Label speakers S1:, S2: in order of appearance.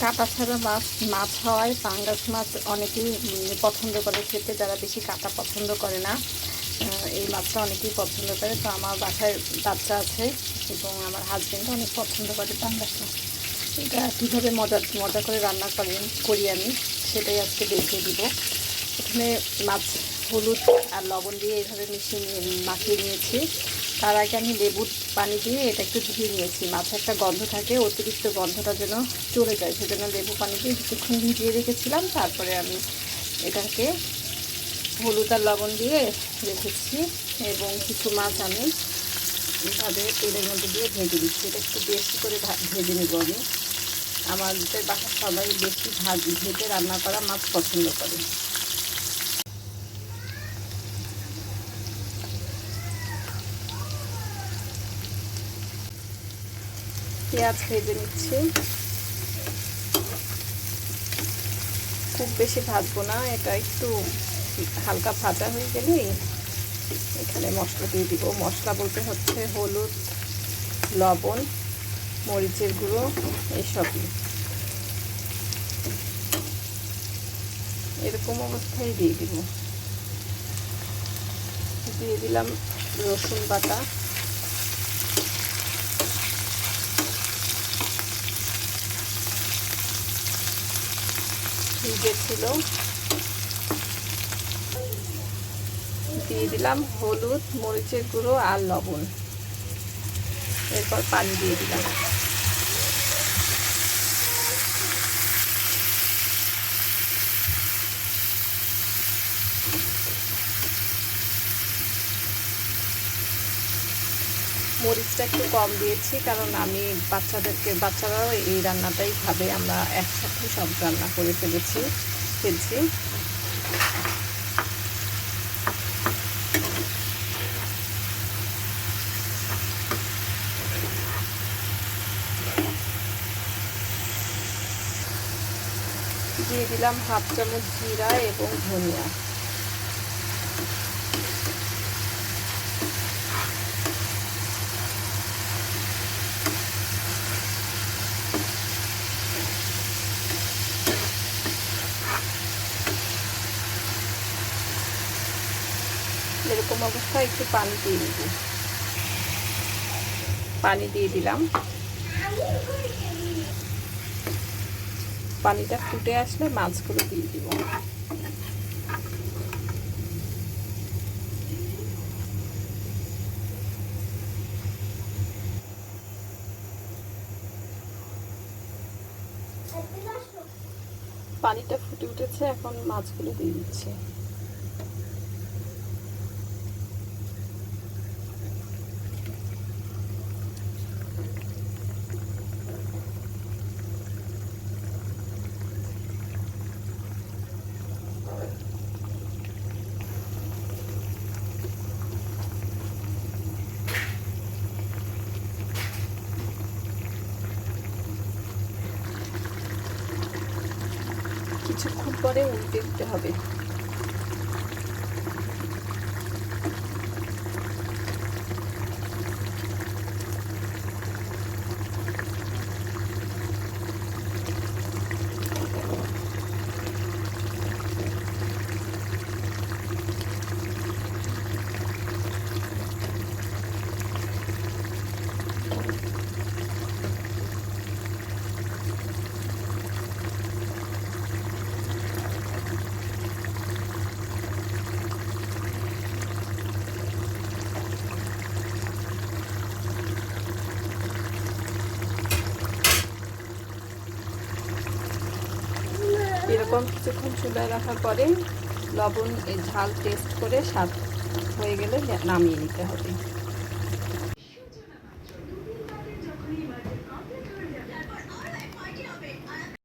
S1: কাঁটা ছাড়া মাছ মাছ হওয়ায় পাঙ্গাস মাছ অনেকেই পছন্দ করে খেতে, যারা বেশি কাঁটা পছন্দ করে না। এই মাছটা অনেকেই পছন্দ করে। তো আমার বাসায় বাচ্চা আছে এবং আমার হাজব্যান্ড অনেক পছন্দ করে পাঙ্গাস মাছ। এটা কীভাবে মজা করে রান্না করি আমি সেটাই আজকে দেখিয়ে দিব। প্রথমে মাছ হলুদ আর লবণ দিয়ে এইভাবে মাখিয়ে নিয়েছি। তার আগে আমি লেবুর পানি দিয়ে এটা একটু ধুয়ে নিয়েছি। মাছে একটা গন্ধ থাকে, অতিরিক্ত গন্ধটা যেন চলে যায়, সেজন্য লেবু পানি দিয়ে কিছুক্ষণ ভিজিয়ে রেখেছিলাম। তারপরে আমি এটাকে হলুদ আর লবণ দিয়ে রেখেছি এবং কিছু মাছ আমি এইভাবে তেলের মধ্যে দিয়ে ভেজে দিচ্ছি। এটা একটু বেশি করে ভেজে নেব আমি। আমাদের বাসার সবাই বেশি ভেজে রান্না করা মাছ পছন্দ করে। পেঁয়াজ ভেজে নিচ্ছি, খুব বেশি ভাজবো না, এটা একটু হালকা ভাজা হয়ে গেলেই এখানে মশলা দিয়ে দিব। মশলা বলতে হচ্ছে হলুদ, লবণ, মরিচের গুঁড়ো, এইসবই এরকম অবস্থায় দিয়ে দিব। দিয়ে দিলাম রসুন বাটা, ভিজেছিল। দিয়ে দিলাম হলুদ, মরিচের গুঁড়ো আর লবণ। এরপর পানি দিয়ে দিলাম। মরিচটা একটু কম দিয়েছি কারণ আমি বাচ্চারাও এই রান্নাটাই খাবে। আমরা একসাথে সব রান্না করে ফেলছি। দিয়ে দিলাম হাফ চামচ জিরা এবং ধনিয়া। এরকম অবস্থায় একটু পানি দিয়ে দিব। পানি দিয়ে দিলাম। পানিটা ফুটে আসলে মাছগুলো দিয়ে দিব। পানিটা ফুটে উঠেছে, এখন মাছগুলো দিয়ে দিচ্ছি। কিছুক্ষণ পরে উল্টে দিতে হবে। এরকম কিছুক্ষণ চুলায় রাখার পরে লবণ ঝাল টেস্ট করে স্বাদ হয়ে গেলে নামিয়ে নিতে হবে।